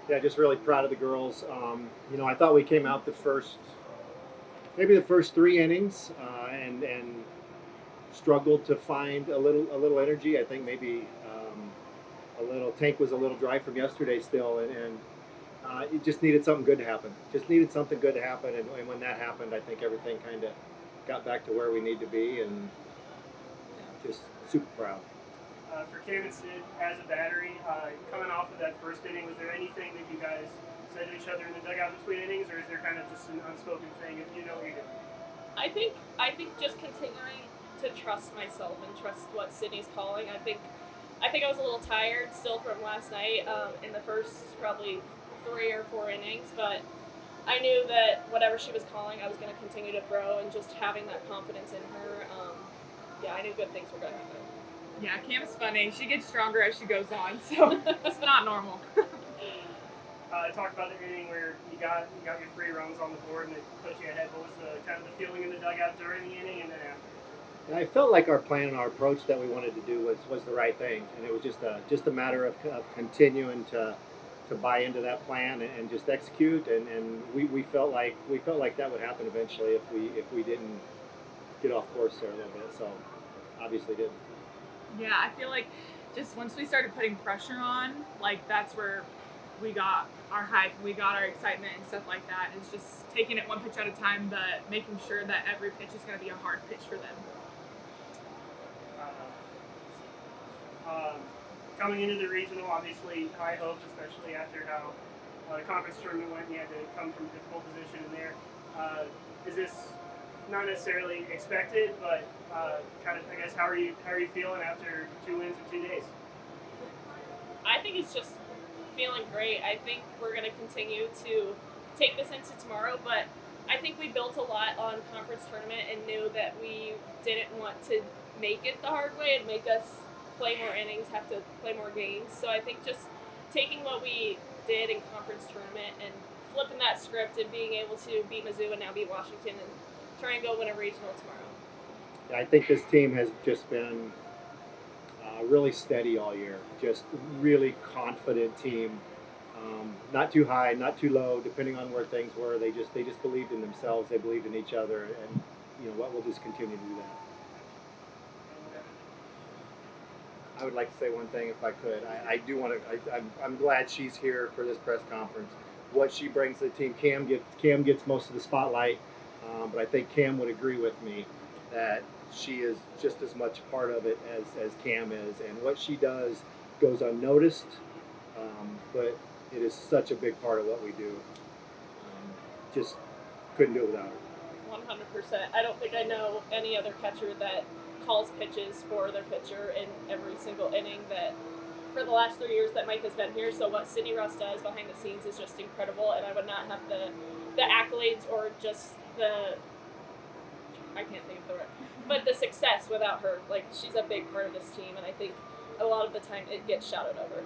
Yeah, just really proud of the girls. I thought we came out maybe the first three innings, and struggled to find a little energy. I think maybe a little tank was a little dry from yesterday still, and it just needed something good to happen. Just needed something good to happen, and when that happened, I think everything kind of got back to where we need to be, and just super proud. For Cam and Sid as a battery, coming off of that first inning, was there anything that you guys said to each other in the dugout between innings, or is there kind of just an unspoken thing if you know what you're doing? I think just continuing to trust myself and trust what Sydney's calling. I think I was a little tired still from last night in the first probably 3 or 4 innings, but I knew that whatever she was calling, I was going to continue to throw, and just having that confidence in her. Yeah, I knew good things were going to happen. Yeah, Cam's funny. She gets stronger as she goes on, so it's not normal. Talk about the inning where you got your 3 runs on the board and it put you ahead. What was the kind of the feeling in the dugout during the inning and then after? And I felt like our plan and our approach that we wanted to do was the right thing, and it was just a matter of continuing to buy into that plan and just execute. And we felt like that would happen eventually if we didn't get off course there a little bit. So obviously didn't. Yeah, I feel like just once we started putting pressure on, like that's where we got our hype, we got our excitement and stuff like that. It's just taking it one pitch at a time, but making sure that every pitch is going to be a hard pitch for them. Um, Coming into the regional, obviously high hopes, especially after how the conference tournament went. You had to come from a difficult position in there. Is this not necessarily expected, but kind of I guess how are you feeling after 2 wins in 2 days? I think it's just feeling great. I think we're going to continue to take this into tomorrow, but I think we built a lot on conference tournament and knew that we didn't want to make it the hard way and make us play more innings, have to play more games. So I think just taking what we did in conference tournament and flipping that script and being able to beat Mizzou and now beat Washington and try and go win a regional tomorrow. I think this team has just been really steady all year. Just really confident team. Not too high, not too low, depending on where things were. They just believed in themselves. They believed in each other, and what we'll just continue to do that. I would like to say one thing if I could. I do want to. I'm glad she's here for this press conference. What she brings to the team, Cam gets most of the spotlight, but I think Cam would agree with me that she is just as much a part of it as Cam is, and what she does goes unnoticed, but it is such a big part of what we do. Just couldn't do it without her. 100%. I don't think I know any other catcher that calls pitches for their pitcher in every single inning that for the last 3 years that Mike has been here. So what Sydney Russ does behind the scenes is just incredible, and I would not have the accolades or just the I can't think of the word, but the success without her. Like she's a big part of this team, and I think a lot of the time it gets shouted over.